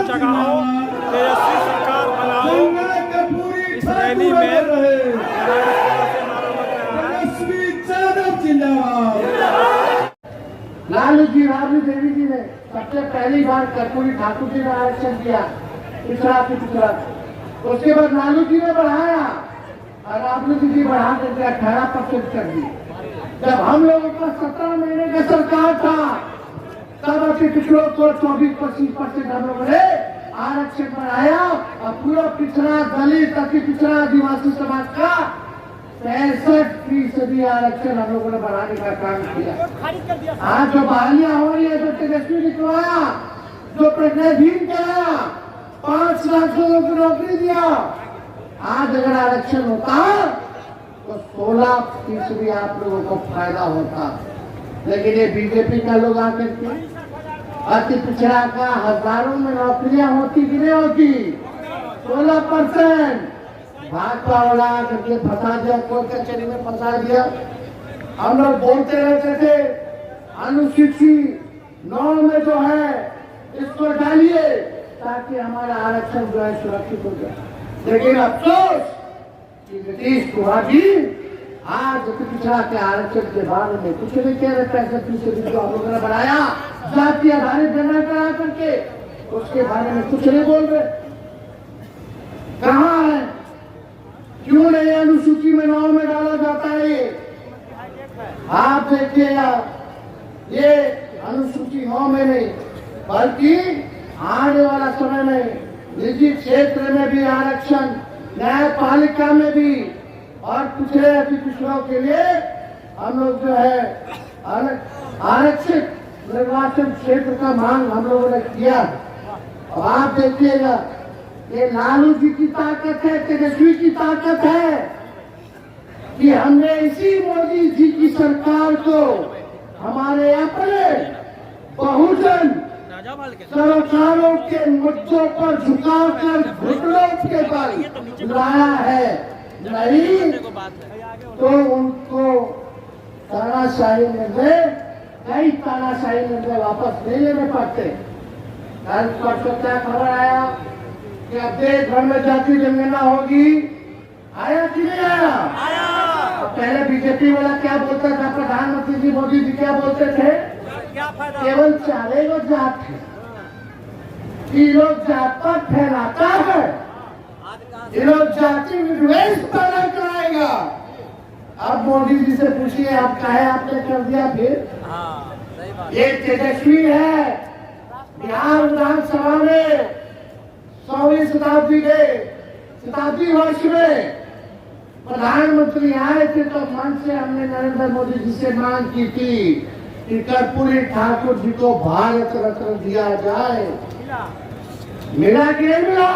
उत्साह जगाओ, तेजस्वी सरकार बनाओ। इस रैली में लालू जी, राबड़ी देवी जी ने सबसे पहली बार कर्पूरी ठाकुर जी ने आरक्षण दिया, पिछड़ा की पिछड़ा। उसके बाद लालू जी ने बढ़ाया और राबड़ी जी बढ़ा करके 18% कर दी। जब हम लोगों का 17 महीने का सरकार था, तब अति पिछड़ों को 24-25% हम लोगों ने आरक्षण बढ़ाया और पूरा पिछड़ा दलित, अति पिछड़ा आदिवासी समाज का 65% आरक्षण हम लोगों ने बढ़ाने का काम किया। आज जो बहालियां हो रही है, जो तेजस्वी निकलवाया, जो प्रज्ञाधीन कराया, 5 लाख लोगों को नौकरी दिया, आज अगर आरक्षण होता तो 16% आप लोगों को फायदा होता। लेकिन ये बीजेपी का लोग आकर के अति पिछड़ा का हजारों में नौकरियां होती कि नहीं होती, 16% भाजपा वाला करके फंसा दिया, कोर्ट कचहरी में फंसा दिया। हम लोग बोलते रहते थे अनुसूची 9 में जो है इसको डालिए ताकि हमारा आरक्षण जो है सुरक्षित हो जाए। लेकिन अफसोस कि नीतीश कुमार जी आज पिछड़ा के आरक्षण के बारे में कुछ नहीं कह रहे। 65% जो हम लोगों ने बढ़ाया जाति आधारित जनगणना करा करके, उसके बारे में कुछ नहीं बोल रहे। कहाँ है, क्यों नहीं अनुसूची में 9 में डाला जाता है? ये आप देखिएगा, ये अनुसूची 9 में नहीं बल्कि आने वाला समय में निजी क्षेत्र में भी आरक्षण, न्यायपालिका में भी और पिछड़े अति पिछड़ों के लिए हम लोग जो है आरक्षित निर्वाचन क्षेत्र का मांग हम लोगों ने किया। अब आप देखिएगा, ये लालू जी की ताकत है, तेजस्वी की ताकत है कि हमने इसी मोदी जी की सरकार को हमारे अपने बहुजन सरकारों के मुद्दों पर झुकाकर घुटनों के बल लाया है। नहीं तो उनको तानाशाही निर्णय, कई तानाशाही निर्णय वापस नहीं लेने पड़ते। कल परसों क्या खबर आया कि अब देश भर में जाति जनगणना होगी, आया कि नहीं आया? पहले बीजेपी वाला क्या बोलता था, प्रधानमंत्री जी मोदी जी क्या बोलते थे, केवल 4 लोग जात थे, 3 लोग जात पर फैलाता है, ये लोग जाति विद्वेष पैदा कराएगा। अब मोदी जी से पूछिए आप काहे आपने कर दिया? फिर ये तेजस्वी है, बिहार विधानसभा में 100वीं शताब्दी वर्ष में प्रधानमंत्री आए थे तो मन से हमने नरेंद्र मोदी जी से मांग की थी कि कर्पूरी ठाकुर जी को भारत रत्न दिया जाए। मिला कि नहीं मिला?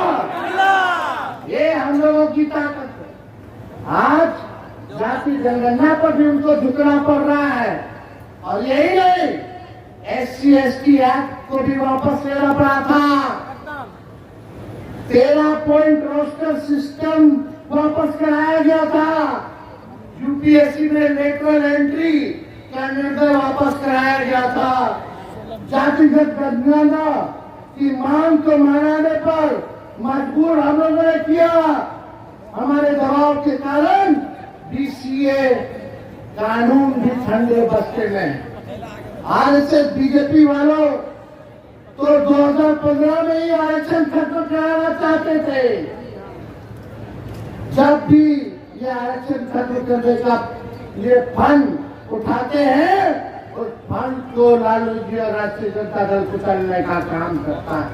ये हम लोगों की ताकत है। आज जाति जनगणना पर भी उनको झुकना पड़ रहा है। और यही नहीं, SC/ST एक्ट को भी वापस लेना पड़ा था। 13 पॉइंट रोस्टर सिस्टम वापस कराया गया था। यूपीएससी में लेटरल एंट्री का निर्णय वापस कराया गया था। जातिगत जनगणना की मांग को मनाने पर मजबूर हम लोगों ने किया। हमारे दबाव के कारण BCA कानून भी ठंडे बस्ते में। आरएसएस बीजेपी वालों तो 2015 में ही आरक्षण खत्म कराना चाहते थे। जब भी ये आरक्षण खत्म करने का ये फंड उठाते हैं, उस फंड को लालू जी और राष्ट्रीय जनता दल कुचलने का काम करता है।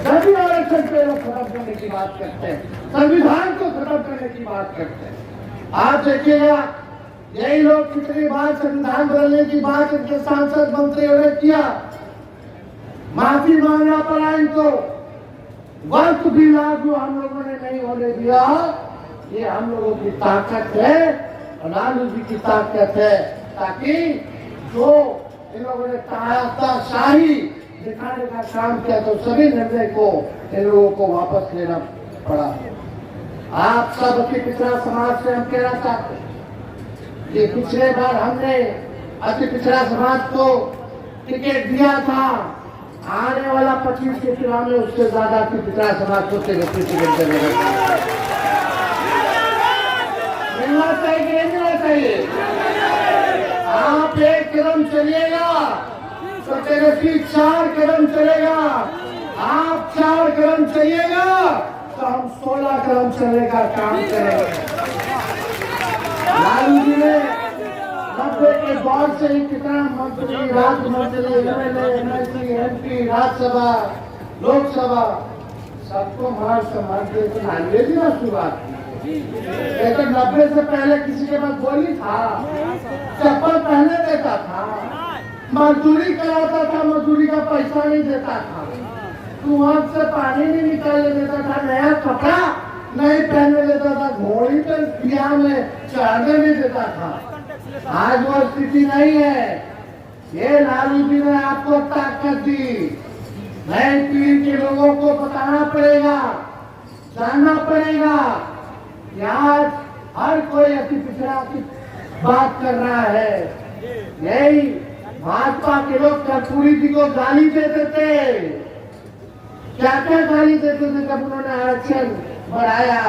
सभी आरक्षण पे लोग खत्म करने की बात करते हैं, संविधान को खत्म करने की बात करते हैं। आप देखिएगा, यही लोग कितनी बार संविधान बदलने की बात इनके सांसद मंत्रियों ने किया, माफी मांगना पड़ा इनको, वक्त भी लागू हम लोगों ने नहीं होने दिया। ये हम लोगों की ताकत है और लालू जी की ताकत है, ताकि जो इन लोगों ने तानाशाही दिखाने का काम किया तो सभी निर्णय को इन लोगों को वापस लेना पड़ा। आप सब अति पिछड़ा समाज से हम कहना चाहते हैं कि पिछले बार हमने अति पिछड़ा समाज को टिकट दिया था, आने वाला 25 के चुनाव में उससे ज्यादा की पिछड़ा समाज को मिलना चाहिए, नहीं मिलना चाहिए। आप एक कदम चलिएगा तो तेजस्वी 4 कदम चलेगा, आप 4 कदम चलिएगा तो हम 16 कदम चलने का काम करेंगे। लालू जी ने 90 के दौर से ही कितना मंत्री, राज्य मंत्री, MLA, MLC, MP, Rajya Sabha, Lok Sabha सबको मान सम्मान के अंग्रेजी में शुरुआत की। लेकिन 90 से पहले किसी के पास बोली था, चप्पल पहने देता था, मजदूरी कराता था, मजदूरी का पैसा नहीं देता था, कुआं से पानी नहीं निकालने देता था, नया कपड़ा नहीं पहनने देता था, घोड़ी पर बिया में चढ़ने नहीं देता था। आज वो स्थिति नहीं है। ये लालू जी ने आपको ताकत दी। नई पीढ़ी के लोगों को बताना पड़ेगा, जानना पड़ेगा कि आज हर कोई अति पिछड़ा की बात कर रहा है। यही भाजपा के लोग कर्पूरी जी को गाली देते थे, क्या क्या गाली देते थे जब उन्होंने आरक्षण बढ़ाया।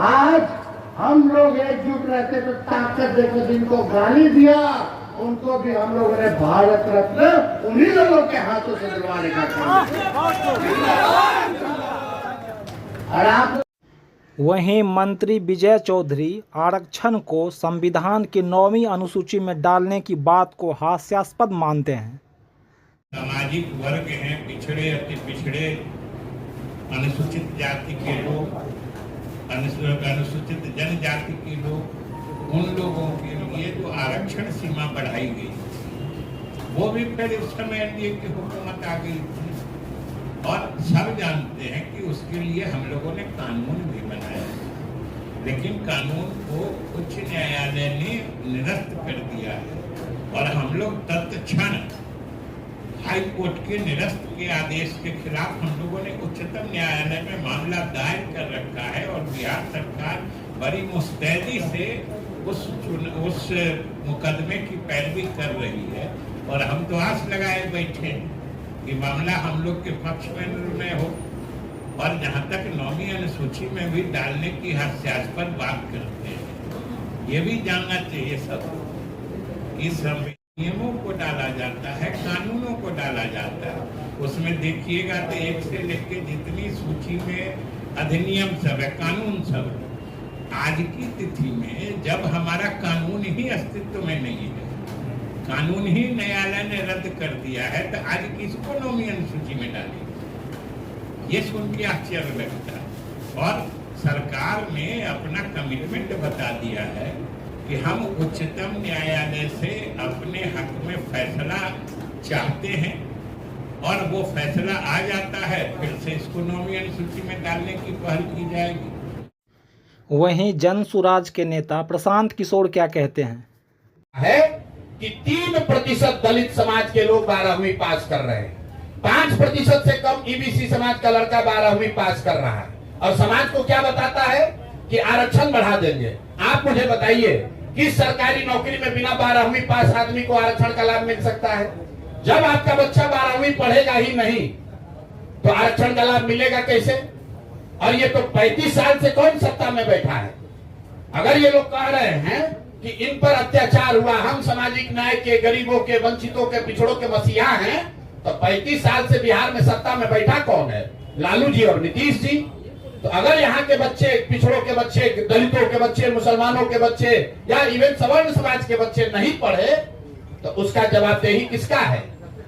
आज हम लोग एकजुट रहते तो ताकत देकर जिनको गाली दिया उनको भी हम लोगों ने भारत रत्न उन्हीं लोगों के हाथों से दिलवाने का काम और आप। वहीं मंत्री विजय चौधरी आरक्षण को संविधान की 9वीं अनुसूची में डालने की बात को हास्यास्पद मानते हैं। सामाजिक वर्ग हैं, पिछड़े अति पिछड़े, अनुसूचित जाति के लोग, अनुसूचित जनजाति के लोग, उन लोगों के लिए जो आरक्षण सीमा बढ़ाई गई वो भी फिर इस समय एनडीए की हुकूमत आ गई थी और सब जानते हैं कि उसके लिए हम लोगों ने कानून भी बनाया, लेकिन कानून को उच्च न्यायालय ने निरस्त कर दिया है और हम लोग तत्क्षण हाई कोर्ट के निरस्त के आदेश के खिलाफ हम लोगों ने उच्चतम न्यायालय में मामला दायर कर रखा है और बिहार सरकार बड़ी मुस्तैदी से उस मुकदमे की पैरवी कर रही है और हम तो आस लगाए बैठे कि मामला हम लोग के पक्ष में निर्णय हो। और जहां तक 9वीं अनुसूची में भी डालने की हास्यास्पद बात करते हैं, ये भी जानना चाहिए सब इस नियमों को डाला जाता है, कानूनों को डाला जाता है। उसमें देखिएगा तो एक से लेके जितनी सूची में अधिनियम सब है, कानून सब है। आज की तिथि में जब हमारा कानून ही अस्तित्व में नहीं है, कानून ही न्यायालय ने रद्द कर दिया है, तो आज किसको 9वीं अनुसूची में डालेंगे? ये सुन के आश्चर्य लगता है। और सरकार ने अपना कमिटमेंट बता दिया है कि हम उच्चतम न्यायालय से अपने हक में फैसला चाहते हैं और वो फैसला आ जाता है, फिर से इसको 9वीं अनुसूची में डालने की पहल की जाएगी। वहीं जन सुराज के नेता प्रशांत किशोर क्या कहते हैं? है कि 3% दलित समाज के लोग 12वीं पास कर रहे हैं, 5% से कम ईबीसी समाज का लड़का 12वीं पास कर रहा है और समाज को क्या बताता है कि आरक्षण बढ़ा देंगे। आप मुझे बताइए किस सरकारी नौकरी में बिना 12वीं पास आदमी को आरक्षण का लाभ मिल सकता है? जब आपका बच्चा 12वीं पढ़ेगा ही नहीं तो आरक्षण का लाभ मिलेगा कैसे? और ये तो 35 साल से कौन सत्ता में बैठा है? अगर ये लोग कह रहे हैं कि इन पर अत्याचार हुआ, हम सामाजिक न्याय के, गरीबों के, वंचितों के, पिछड़ों के मसीहा हैं, तो 35 साल से बिहार में सत्ता में बैठा कौन है? लालू जी और नीतीश जी। तो अगर यहाँ के बच्चे, पिछड़ों के बच्चे, दलितों के बच्चे, मुसलमानों के बच्चे या इवन सवर्ण समाज के बच्चे नहीं पढ़े तो उसका जवाबदेही किसका है?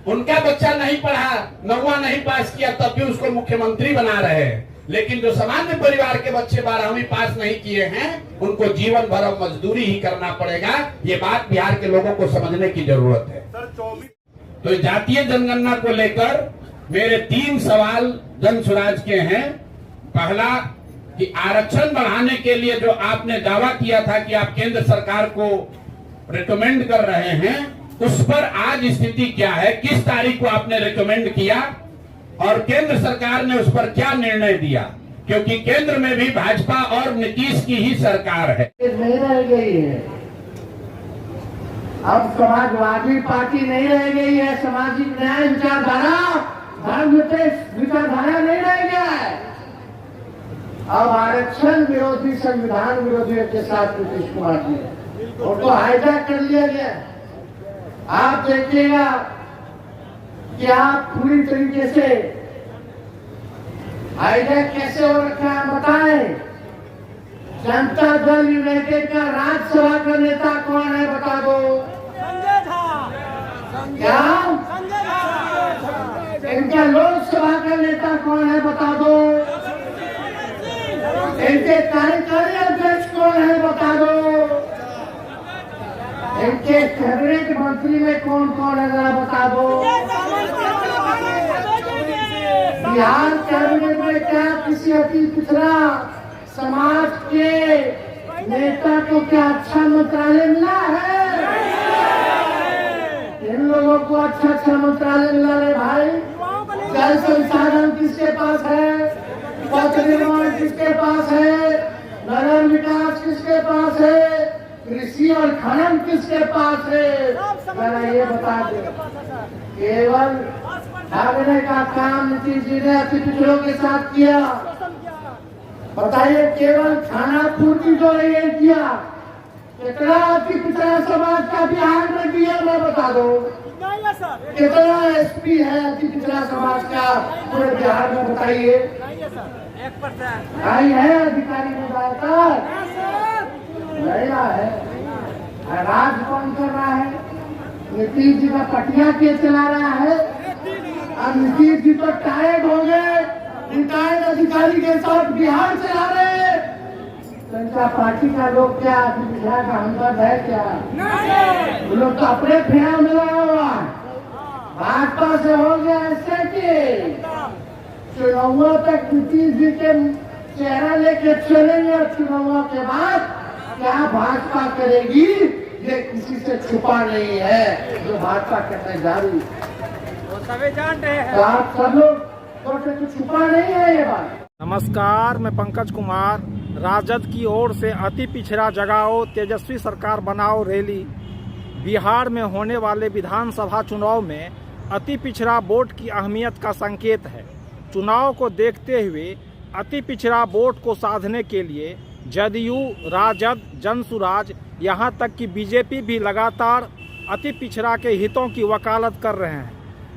उनका बच्चा नहीं पढ़ा, 9वां नहीं पास किया, तब भी उसको मुख्यमंत्री बना रहे हैं। लेकिन जो सामान्य परिवार के बच्चे 12वीं पास नहीं किए हैं उनको जीवन भर मजदूरी ही करना पड़ेगा। ये बात बिहार के लोगों को समझने की जरूरत है। तो जातीय जनगणना को लेकर मेरे 3 सवाल जन सुराज के हैं। पहला कि आरक्षण बढ़ाने के लिए जो आपने दावा किया था कि आप केंद्र सरकार को रिकमेंड कर रहे हैं, उस पर आज स्थिति क्या है? किस तारीख को आपने रिकमेंड किया और केंद्र सरकार ने उस पर क्या निर्णय दिया? क्योंकि केंद्र में भी भाजपा और नीतीश की ही सरकार है। नहीं रह गई है, अब समाजवादी पार्टी नहीं रह गई है। सामाजिक न्याय विचारधारा धर्म विचारधारा नहीं रह गया है। अब आरक्षण विरोधी, संविधान विरोधियों के साथ नीतीश कुमार जी उनको हाईजैक कर लिया गया। आप देखिएगा कि आप पूरी तरीके से हाईजैक कैसे हो रखा है, बताएं। जनता दल यूनाइटेड का राज्यसभा का नेता कौन है, बता दो। क्या इनका लोकसभा का नेता कौन है, बता दो। इनके कार्यकारी अध्यक्ष कौन है, बता दो। इनके कैबिनेट मंत्री में कौन कौन है, जरा बता दो। बिहार कैबिनेट में क्या किसी अति पिछड़ा समाज के नेता को क्या अच्छा मंत्रालय मिला है? इन लोगों को अच्छा मंत्रालय मिला है भाई। जल संसाधन किसके पास है, पथ निर्माण किसके पास है, नगर विकास किसके पास है, कृषि और खनन किसके पास है, जरा ये बता दे। केवल भागने का काम नीतीश जी ने अति पिछड़ों के साथ किया। बताइए, केवल खाना पूर्ति जो ये किया, कितना अति पिछड़ा समाज का बिहार में दिया, मैं बता दो। कितना एसपी है अति पिछड़ा समाज का पूरे बिहार में, बताइए। 1% आई है अधिकारी में ज्यादातर महिला है। राज कौन कर रहा है? नीतीश जी का पटिया के चला रहा है। अब नीतीश जी तो टायर्ड हो गए, रिटायर्ड अधिकारी के साथ बिहार चला रहे। जनता पार्टी का लोग क्या पिछड़ा का हमदर्द है क्या? वो लोग तो अपने फेरा में लगा हुआ। भाजपा से हो गया ऐसे कि चुनावों तक नीतीश जी के चेहरा लेके चलेंगे और चुनावों के बाद क्या भाजपा करेगी ये किसी से छुपा नहीं है, जो भाजपा करने जा रही वो सभी जान रहे हैं। आप सब लोग तो छुपा नहीं है ये बात। नमस्कार, मैं पंकज कुमार। राजद की ओर से अति पिछड़ा जगाओ, तेजस्वी सरकार बनाओ रैली। बिहार में होने वाले विधानसभा चुनाव में अति पिछड़ा वोट की अहमियत का संकेत है। चुनाव को देखते हुए अति पिछड़ा वोट को साधने के लिए जदयू, राजद, जनसुराज, यहाँ तक कि बीजेपी भी लगातार अति पिछड़ा के हितों की वकालत कर रहे हैं।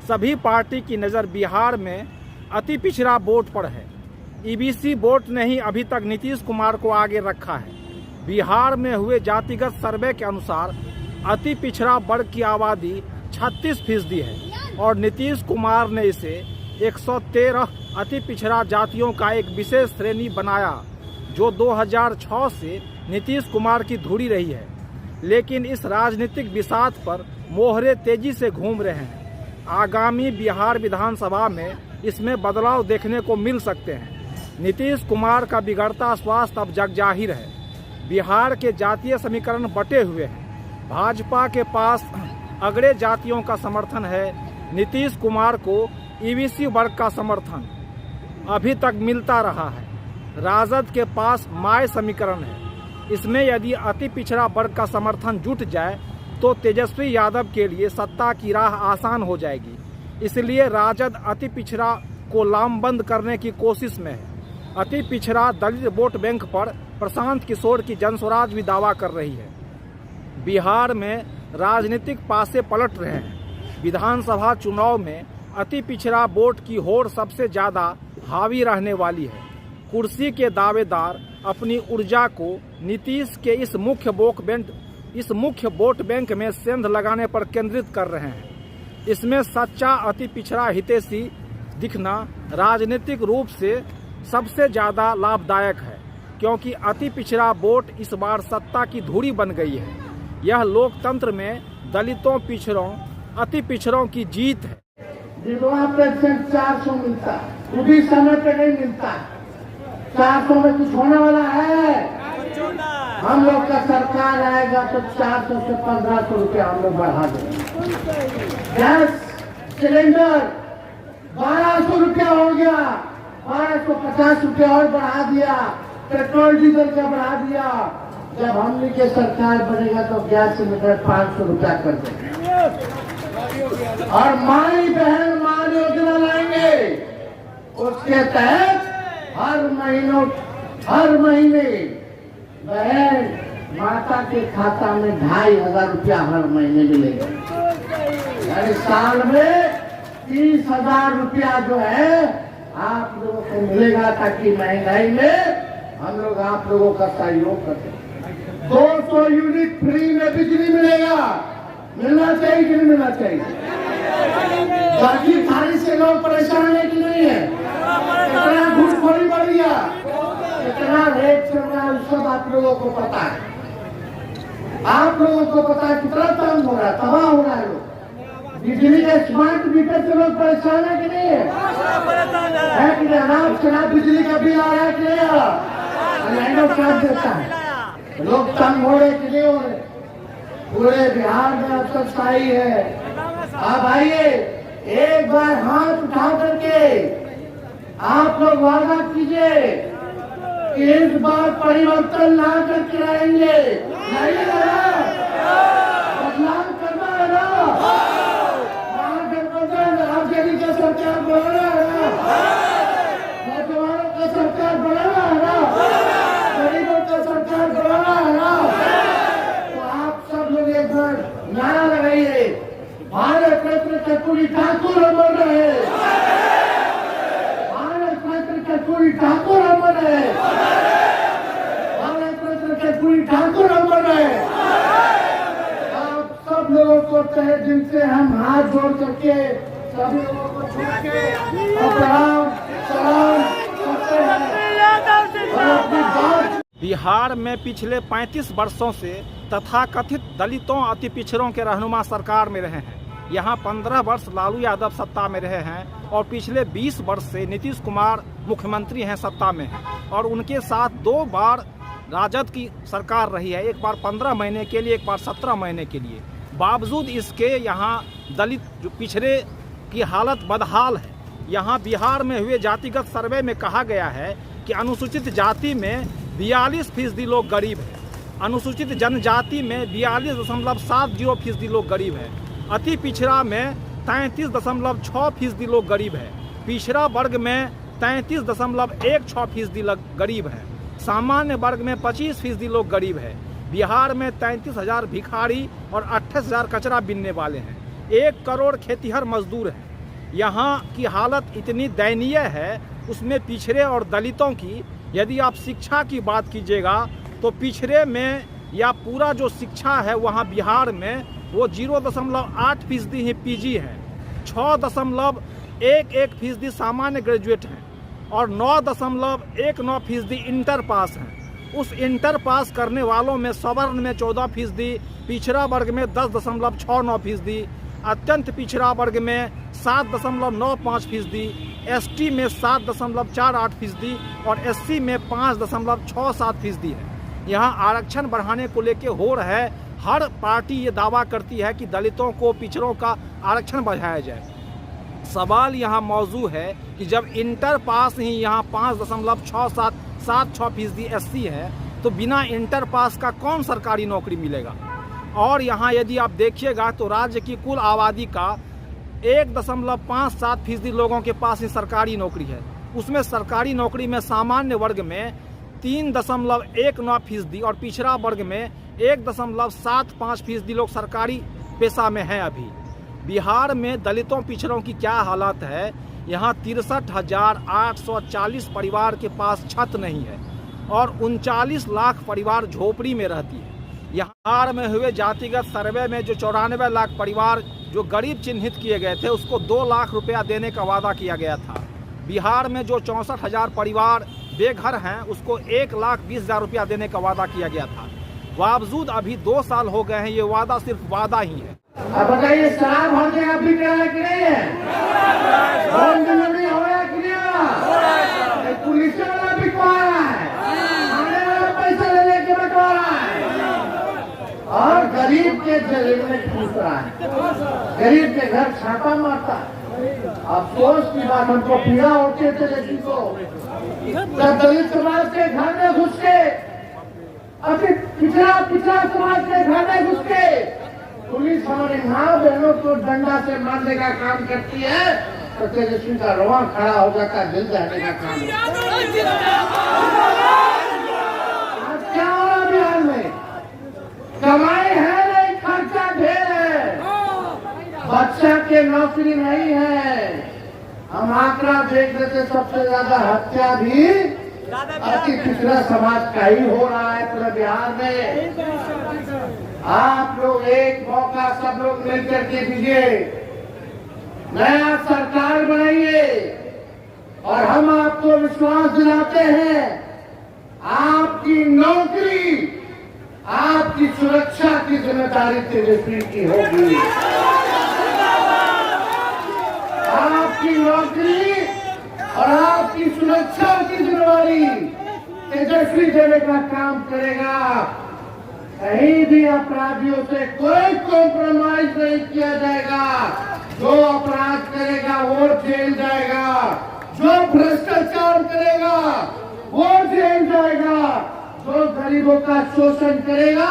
सभी पार्टी की नज़र बिहार में अति पिछड़ा वोट पर है। ईबीसी वोट ने ही अभी तक नीतीश कुमार को आगे रखा है। बिहार में हुए जातिगत सर्वे के अनुसार अति पिछड़ा वर्ग की आबादी 36% है और नीतीश कुमार ने इसे 113 अति पिछड़ा जातियों का एक विशेष श्रेणी बनाया, जो 2006 से नीतीश कुमार की धुरी रही है। लेकिन इस राजनीतिक बिसात पर मोहरे तेजी से घूम रहे हैं। आगामी बिहार विधानसभा में इसमें बदलाव देखने को मिल सकते हैं। नीतीश कुमार का बिगड़ता स्वास्थ्य अब जग जाहिर है। बिहार के जातीय समीकरण बटे हुए हैं। भाजपा के पास अगड़े जातियों का समर्थन है। नीतीश कुमार को ईबीसी वर्ग का समर्थन अभी तक मिलता रहा है। राजद के पास माय समीकरण है। इसमें यदि अति पिछड़ा वर्ग का समर्थन जुट जाए तो तेजस्वी यादव के लिए सत्ता की राह आसान हो जाएगी। इसलिए राजद अति पिछड़ा को लामबंद करने की कोशिश में है। अति पिछड़ा दलित वोट बैंक पर प्रशांत किशोर की जनसुराज भी दावा कर रही है। बिहार में राजनीतिक पासे पलट रहे हैं। विधानसभा चुनाव में अति पिछड़ा वोट की होड़ सबसे ज्यादा हावी रहने वाली है। कुर्सी के दावेदार अपनी ऊर्जा को नीतीश के इस मुख्य वोट बैंक में सेंध लगाने पर केंद्रित कर रहे हैं। इसमें सच्चा अति पिछड़ा हितैषी दिखना राजनीतिक रूप से सबसे ज्यादा लाभदायक है, क्योंकि अति पिछड़ा वोट इस बार सत्ता की धुरी बन गई है। यह लोकतंत्र में दलितों, पिछड़ों, अति पिछड़ों की जीत है। विधवा पेंशन 400 मिलता है, वो भी समय पे नहीं मिलता। 400 में कुछ होने वाला है? हम लोग का सरकार आएगा तो 400 से 1500 रुपया हम लोग बढ़ा देंगे। गैस सिलेंडर 1200 रुपया हो गया, 1250 रुपया और बढ़ा दिया। पेट्रोल डीजल का बढ़ा दिया। जब हमने के सरकार बनेगा तो गैस सिलेंडर 500 रुपया कर देंगे और माई बहन मान योजना लाएंगे। उसके तहत हर महीने बहन माता के खाता में 2,500 रुपया हर महीने मिलेगा। यानी साल में 30,000 रुपया जो है आप लोगों को मिलेगा, ताकि महंगाई में हम लोग आप लोगों का सहयोग कर सकें। 200 यूनिट फ्री में बिजली मिलेगा, मिलना चाहिए कि नहीं मिलना चाहिए? बाकी खाने से लोग परेशान है कि नहीं है? कितना घूसखोरी बढ़ गया, कितना रेट चल रहा है, सब आप लोगों को पता है। आप लोगों को पता है कितना तंग हो रहा है, तबाह हो रहा है लोग। बिजली के स्मार्ट मीटर से लोग परेशान है कि नहीं है? है कि नहीं? अनाप शनाप बिजली का बिल आ रहा है कि नहीं आ रहा? लाइनों चार्ज देता है, लोग तंग हो रहे कि नहीं हो रहे? पूरे बिहार में अब तक सही है। अब आइए एक बार हाथ उठा करके आप लोग वादा कीजिए कि इस बार परिवर्तन ला करके रहेंगे, नहीं ना? बदलाव करना है ना? महागठबंधन आरजेडी का सरकार बनाना है ना? नौजवानों का सरकार बनाना है ना? गरीबों का सरकार बनाना है ना? तो आप सब लोग एक बार नारा लगाइए, भारत रत्न कर्पूरी ठाकुर अमर रहे, भारत रत्न कर्पूरी ठाकुर अमर रहे, भारत रत्न कर्पूरी ठाकुर अमर रहे। आप सब लोगों को तहे दिल से हम हाथ जोड़ करके सभी लोगों को छू के सलाम करते हैं और अपनी बात। बिहार में पिछले 35 वर्षों से तथाकथित दलितों अति पिछड़ों के रहनुमा सरकार में रहे हैं। यहाँ 15 वर्ष लालू यादव सत्ता में रहे हैं और पिछले 20 वर्ष से नीतीश कुमार मुख्यमंत्री हैं, सत्ता में हैं। और उनके साथ 2 बार राजद की सरकार रही है, एक बार 15 महीने के लिए, एक बार 17 महीने के लिए। बावजूद इसके यहाँ दलित जो पिछड़े की हालत बदहाल है। यहाँ बिहार में हुए जातिगत सर्वे में कहा गया है कि अनुसूचित जाति में 42% लोग गरीब हैं, अनुसूचित जनजाति में 42.70% लोग गरीब हैं, अति पिछड़ा में 33.6% लोग गरीब हैं, पिछड़ा वर्ग में 33.16% लोग गरीब हैं, सामान्य वर्ग में 25% लोग गरीब हैं। बिहार में 33,000 भिखारी और 28,000 कचरा बीनने वाले हैं, 1 करोड़ खेतिहर मजदूर हैं। यहाँ की हालत इतनी दयनीय है, उसमें पिछड़े और दलितों की यदि आप शिक्षा की बात कीजिएगा तो पिछड़े में या पूरा जो शिक्षा है वहाँ बिहार में वो 0.8% ही पीजी है, 6.11% सामान्य ग्रेजुएट हैं और 9.19% इंटर पास हैं। उस इंटर पास करने वालों में सवर्ण में 14%, पिछड़ा वर्ग में 10.69%, अत्यंत पिछड़ा वर्ग में 7.95%, एसटी में 7.48% और एससी में 5.67% है। यहाँ आरक्षण बढ़ाने को लेकर हो रहा है, हर पार्टी ये दावा करती है कि दलितों को, पिछड़ों का आरक्षण बढ़ाया जाए। सवाल यहाँ मौजू है कि जब इंटर पास ही यहाँ 5.6776% एससी है तो बिना इंटर पास का कौन सरकारी नौकरी मिलेगा? और यहाँ यदि आप देखिएगा तो राज्य की कुल आबादी का 1.57% लोगों के पास ही सरकारी नौकरी है। उसमें सरकारी नौकरी में सामान्य वर्ग में 3.19% और पिछड़ा वर्ग में 1.75% लोग सरकारी पेशा में हैं। अभी बिहार में दलितों पिछड़ों की क्या हालत है? यहाँ 63,840 परिवार के पास छत नहीं है और 39 लाख परिवार झोपड़ी में रहती है। बिहार में हुए जातिगत सर्वे में जो 94 लाख परिवार जो गरीब चिन्हित किए गए थे उसको 2 लाख रुपया देने का वादा किया गया था। बिहार में जो 64,000 परिवार बेघर हैं उसको 1,20,000 रुपया देने का वादा किया गया था। बावजूद अभी 2 साल हो गए हैं, ये वादा सिर्फ वादा ही है। अब बताइए, शराब हर जगह बिक रहा है कि नहीं है? होम डिलीवरी हो रहा है कि नहीं हो रहा? पुलिस वाला बिकवा रहा है, आने वाला पैसा लेने के बटवा रहा है और गरीब के जेल में ठूस रहा है, गरीब के घर छापा मारता है। अफसोस की बात, हमको पीड़ा होती है लेकिन को जब दलित समाज के घर में घुस के, अति पिछड़ा समाज के घर में घुस के पुलिस हमारे माँ बहनों को डंडा से मारने का काम करती है, तो तेजस्वी का रोआ खड़ा हो जाता, दिल जाने का काम होता। आज क्या हो रहा बिहार में? कमाई है नहीं, खर्चा ढेर है, बच्चा के नौकरी नहीं है। हम आंकड़ा देख लेते, सबसे ज्यादा हत्या भी अति पिछड़ा समाज का ही हो रहा है पूरे बिहार में। आप लोग एक मौका सब लोग मिलकर के दीजिए, नया सरकार बनाइए और हम आपको विश्वास दिलाते हैं आपकी नौकरी, आपकी सुरक्षा की जिम्मेदारी तेजस्वी की होगी। आपकी नौकरी और आपकी सुरक्षा की जिम्मेदारी तेजस्वी देने का काम करेगा। कहीं भी अपराधियों से कोई कॉम्प्रोमाइज नहीं किया जाएगा। जो अपराध करेगा वो जेल जाएगा, जो भ्रष्टाचार करेगा वो जेल जाएगा, जो गरीबों का शोषण करेगा,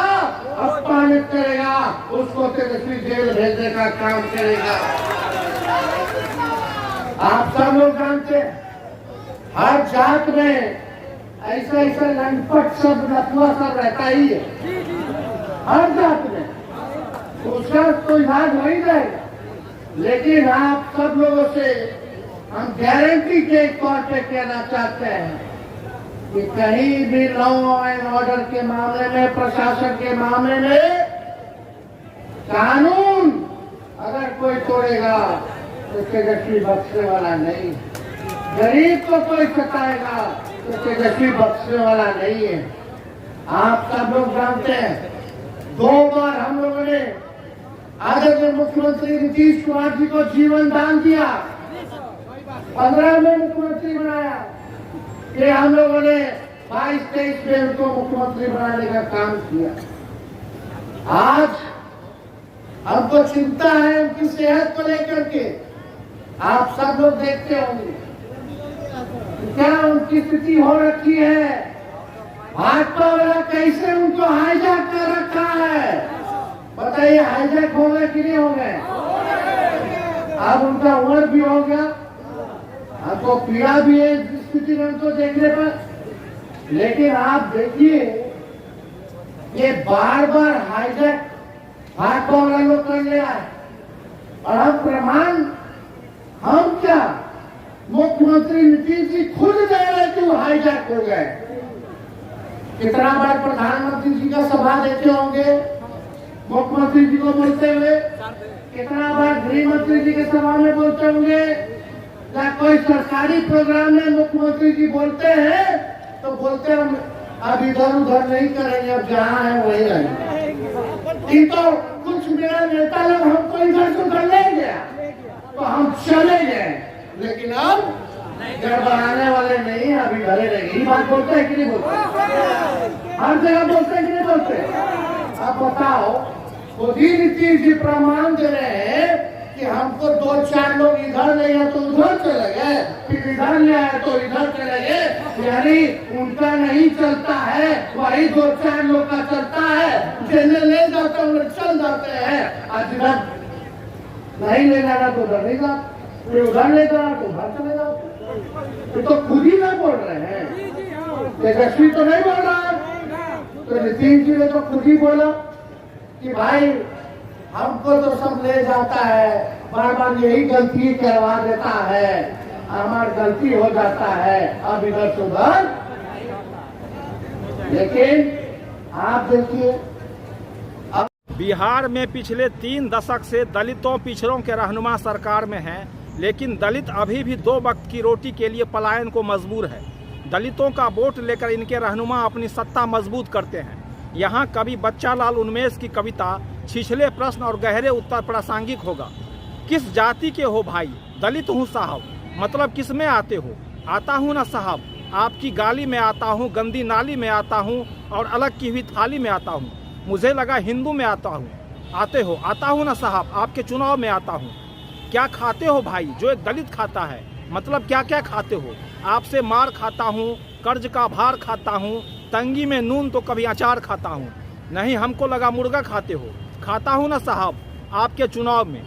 अपमानित करेगा, उसको तेजस्वी जेल भेजने का काम करेगा। आप सब लोग जानते हैं हर जात में ऐसा ऐसा लंपट सब नपुआ सब रहता ही है, हर जात में, तो उसका तो इलाज हो ही जाएगा। लेकिन आप सब लोगों से हम गारंटी के तौर पे कहना चाहते हैं कि कहीं भी लॉ एंड ऑर्डर के मामले में, प्रशासन के मामले में कानून अगर कोई तोड़ेगा तो तेजस्वी बख्शने वाला नहीं। गरीब को कोई सताएगा तो तेजस्वी बख्शने वाला नहीं है। आप सब लोग जानते हैं 2 बार हम लोगों ने आदरणीय मुख्यमंत्री नीतीश कुमार जी को जीवन दान दिया, 15 में मुख्यमंत्री बनाया, फिर हम लोगों ने 22-23 में उनको मुख्यमंत्री बनाने का काम किया। आज हमको चिंता है उनकी सेहत को लेकर के। आप सब लोग देखते होंगे क्या उनकी स्थिति हो रखी है, भाजपा वाला कैसे उनको हाईजैक कर रखा है। बताइए हाईजैक हो गए कि नहीं हो गए? अब उनका उम्र भी हो गया, हमको पीड़ा भी है स्थिति में उनको देखने पर। लेकिन आप देखिए ये बार बार हाईजैक भाजपा वाला लोग कर लिया है, और हम प्रमाण, हम क्या, मुख्यमंत्री नीतीश जी खुद कह रहे कि वो हाईजैक हो गए। कितना बार प्रधानमंत्री जी का सभा देते होंगे मुख्यमंत्री जी को बोलते हुए, कितना बार गृह मंत्री जी के सभा में बोलते होंगे, या कोई सरकारी प्रोग्राम में मुख्यमंत्री जी बोलते हैं तो बोलते हैं अब इधर उधर नहीं करेंगे, अब जहाँ है वही रहेंगे। तो कुछ मेरा नेता लोग हमको इधर से उधर ले गया तो हम चले गए, लेकिन अब गड़बड़ाने वाले नहीं, अभी घरे रहेंगे। ये बात बोलते हैं कि नहीं बोलते? हर जगह बोलते हैं कि नहीं बोलते? अब बताओ, खुद ही नीतीश जी प्रमाण दे रहे हैं कि हमको 2-4 लोग इधर ले गए तो उधर चले गए, फिर इधर ले आए तो इधर चले गए। यानी उनका नहीं चलता है, वही 2-4 लोग का चलता है। जिन्हें ले जाते हैं चल जाते हैं, आज इधर नहीं ले जाना तो उधर नहीं जाओ, फिर उधर ले जाना तो उधर चले जाओ। ये तो खुद ही ना बोल रहे हैं, तेजस्वी तो नहीं बोल रहा है। तो नीतीश जी ने तो खुद ही बोला कि भाई हमको तो सब ले जाता है, बार बार यही गलती करवा देता है, हमारी गलती हो जाता है, अब इधर से उधर। लेकिन आप देखिए बिहार में पिछले 3 दशक से दलितों पिछड़ों के रहनुमा सरकार में हैं, लेकिन दलित अभी भी 2 वक्त की रोटी के लिए पलायन को मजबूर है। दलितों का वोट लेकर इनके रहनुमा अपनी सत्ता मजबूत करते हैं। यहाँ कवि बच्चालाल उन्मेष की कविता छिछले प्रश्न और गहरे उत्तर प्रासंगिक होगा। किस जाति के हो भाई? दलित हूँ साहब। मतलब किस में आते हो? आता हूँ ना साहब, आपकी गाली में आता हूँ, गंदी नाली में आता हूँ और अलग की हुई थाली में आता हूँ। मुझे लगा हिंदू में आता हूँ। आते हो? आता हूँ ना साहब, आपके चुनाव में आता हूँ। क्या खाते हो भाई जो एक दलित खाता है? मतलब क्या क्या खाते हो? आपसे मार खाता हूँ, कर्ज का भार खाता हूँ, तंगी में नून तो कभी अचार खाता हूँ। नहीं, हमको लगा मुर्गा खाते हो। खाता हूँ ना साहब, आपके चुनाव में।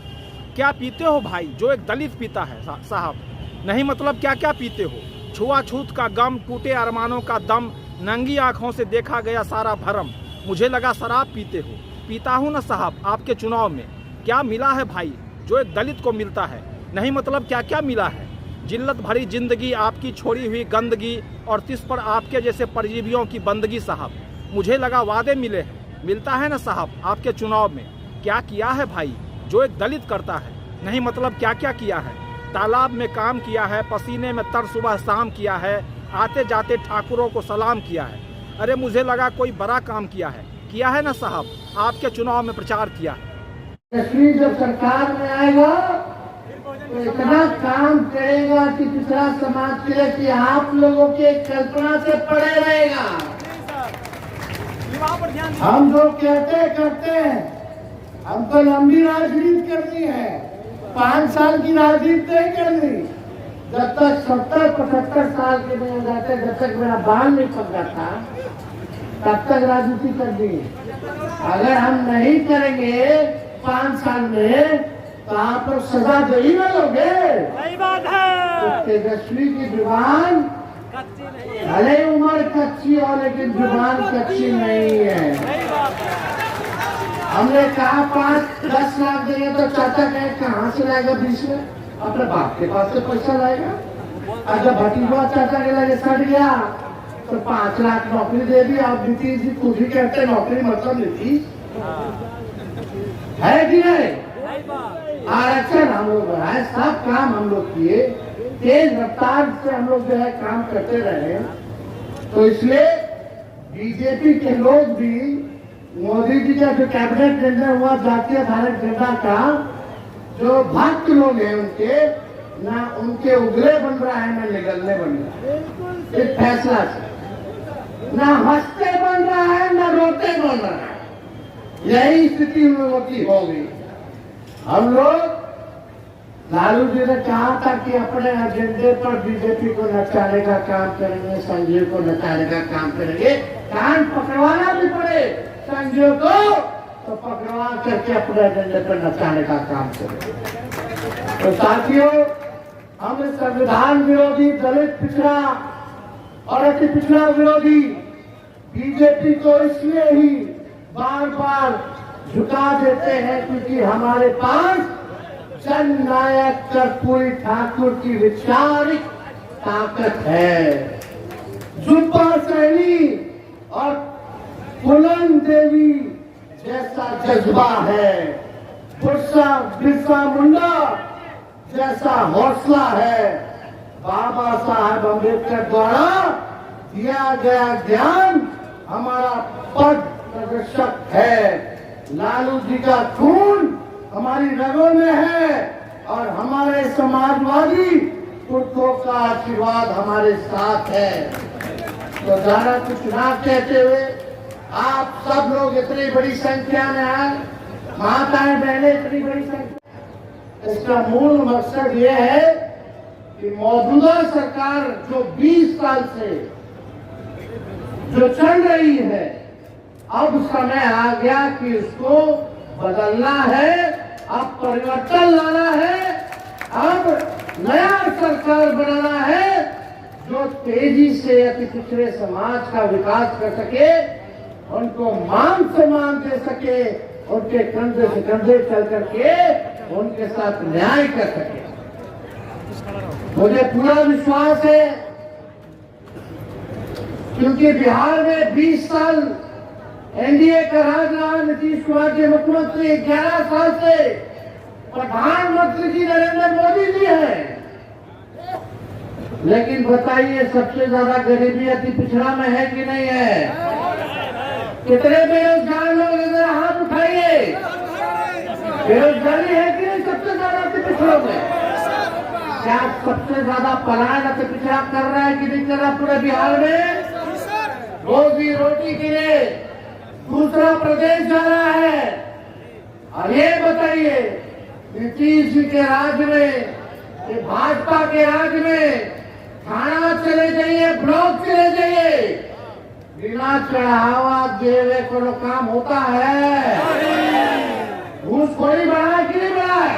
क्या पीते हो भाई जो एक दलित पीता है साहब? नहीं मतलब क्या क्या पीते हो? छुआछूत का गम, टूटे अरमानों का दम, नंगी आंखों से देखा गया सारा भरम। मुझे लगा शराब पीते हो। पीता हूँ ना साहब आपके चुनाव में। क्या मिला है भाई जो एक दलित को मिलता है? नहीं मतलब क्या क्या मिला है? जिल्लत भरी जिंदगी, आपकी छोड़ी हुई गंदगी और तिस पर आपके जैसे परजीवियों की बंदगी साहब। मुझे लगा वादे मिले हैं, मिलता है ना साहब आपके चुनाव में। क्या किया है भाई जो एक दलित करता है? नहीं मतलब क्या क्या किया है? तालाब में काम किया है, पसीने में तर सुबह शाम किया है, आते जाते ठाकुरों को सलाम किया है। अरे मुझे लगा कोई बड़ा काम किया है ना साहब आपके चुनाव में प्रचार किया है। जब सरकार में आएगा तो इतना काम करेगा कि पिछड़ा समाज के लिए कि आप लोगों के कल्पना से पड़े रहेगा। हम जो कहते करते हैं, हम तो लंबी राजनीति करनी है, 5 साल की राजनीति नहीं करनी। जब तक 70-75 साल के नहीं हो जाते, जब तक मेरा बाल नहीं पक जाता, तब तक राजनीति करनी है। अगर हम नहीं करेंगे 5 साल में तो आप लोग सजा दे ही ना लोगे। सही बात है। तो तेजस्वी की जुबान भले उम्र कच्ची हो लेकिन जुबान कच्ची नहीं है। सही बात है। हमने कहा 5-10 लाख देंगे तो चाचा कहे कहाँ से लाएगा 20 में? अपने बाप के पास से पैसा लाएगा। और जब भतीजा चाचा के लगे सट गया तो 5 लाख नौकरी दे दी। आप नीतीश जी खुद ही कहते नौकरी मतलब नीतीश है कि नहीं? आरक्षण हम लोग बढ़ाए, सब काम हम लोग किए, तेज रफ्तार से हम लोग जो है काम करते रहे। तो इसलिए बीजेपी के लोग भी मोदी जी का जो कैबिनेट निर्णय हुआ जातीय धारक जनता का, जो भक्त लोग हैं उनके, ना उनके उगले बन रहा है ना निगलने बन रहा है इस फैसला से। ना हंसते बन रहा है ना रोते बन रहा है। यही स्थिति उन लोगों की हो गई। हम लोग, लालू जी ने कहा था कि अपने एजेंडे पर बीजेपी को नचाने का काम करेंगे, संजीव को नचाने का काम करेंगे। कान पकड़वाना भी पड़े संजीव को तो पकड़वा करके अपने एजेंडे पर नचाने का काम करेंगे। तो साथियों, हम संविधान विरोधी, दलित पिछड़ा और अति पिछड़ा विरोधी बीजेपी को इसलिए ही बार बार झुका देते हैं क्योंकि हमारे पास जननायक कर्पूरी ठाकुर की वैचारिक ताकत है। जुब्बा सहनी और फूलन देवी जैसा जज्बा है, बिरसा मुंडा जैसा हौसला है। बाबा साहब अम्बेडकर द्वारा दिया गया ज्ञान हमारा पद प्रदर्शक है। लालू जी का खून हमारी रगों में है और हमारे समाजवादी पुरखों का आशीर्वाद हमारे साथ है। तो ज्यादा कुछ ना कहते हुए, आप सब लोग इतनी बड़ी संख्या में आए, माताएं बहनें इतनी बड़ी संख्या, इसका मूल मकसद ये है कि मौजूदा सरकार जो 20 साल से जो चल रही है, अब समय आ गया कि उसको बदलना है, अब परिवर्तन लाना है, अब नया सरकार बनाना है जो तेजी से अति पिछड़े समाज का विकास कर सके, उनको मान सम्मान दे सके, उनके कंधे से कंधे चल करके उनके साथ न्याय कर सके। मुझे पूरा विश्वास है क्योंकि बिहार में 20 साल एनडीए का राज रहा, नीतीश कुमार के मुख्यमंत्री, 11 साल से प्रधानमंत्री जी नरेंद्र मोदी जी हैं। लेकिन बताइए सबसे ज्यादा गरीबी अति पिछड़ा में है कि नहीं है? कितने बेरोजगार लोग इधर हाथ उठाइए। बेरोजगारी है कि नहीं सबसे ज्यादा अति पिछड़ों में? क्या सबसे ज्यादा पलायन अति पिछड़ा कर रहा है कि नहीं कर रहा पूरे बिहार में? रोजी रोटी के लिए दूसरा प्रदेश जा रहा है। और ये बताइए नीतीश जी के राज में, ये भाजपा के राज में थाना चले जाइए, ब्लॉक चले जाइए, बिना चढ़ावा देवे को काम होता है? घूसखोरी बढ़ा है कि नहीं बढ़ा है?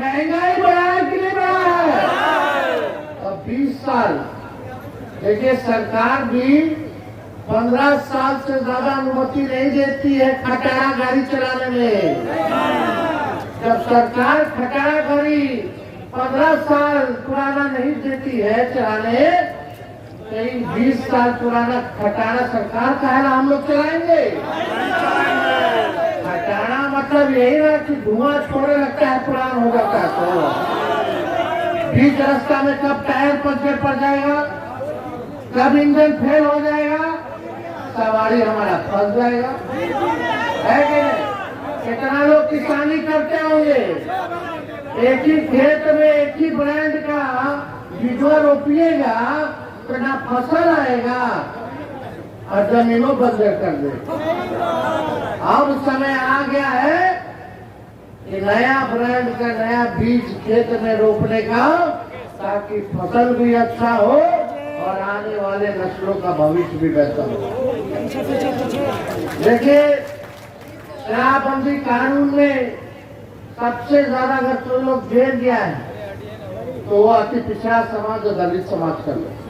महंगाई बढ़ाया कि नहीं बढ़ाया? अब 20 साल देखिए, सरकार भी 15 साल से ज्यादा अनुमति नहीं देती है खटारा गाड़ी चलाने में। जब सरकार खटारा गाड़ी 15 साल पुराना नहीं देती है चलाने, तो 20 साल पुराना खटारा सरकार का है ना, हम लोग चलाएंगे। खटारा मतलब यही ना कि धुआं छोड़ने लगता है, पुराना हो जाता है। तो बीच रास्ता में कब टायर पंचर पड़ जाएगा, कब इंजन फेल हो जाएगा, सवारी हमारा फंस जाएगा, है कि नहीं? कितना लोग किसानी करते होंगे, एक ही खेत में एक ही ब्रांड का बीजवा रोपिएगा तो ना फसल आएगा और जमीनों बंजर कर दे। अब समय आ गया है कि नया ब्रांड का नया बीज खेत में रोपने का, ताकि फसल भी अच्छा हो और आने वाले नस्लों का भविष्य भी बेहतर हो। देखिए, शराबबंदी कानून में सबसे ज्यादा अगर कोई लोग जेल गया है तो वो अति पिछड़ा समाज और दलित समाज का लोग।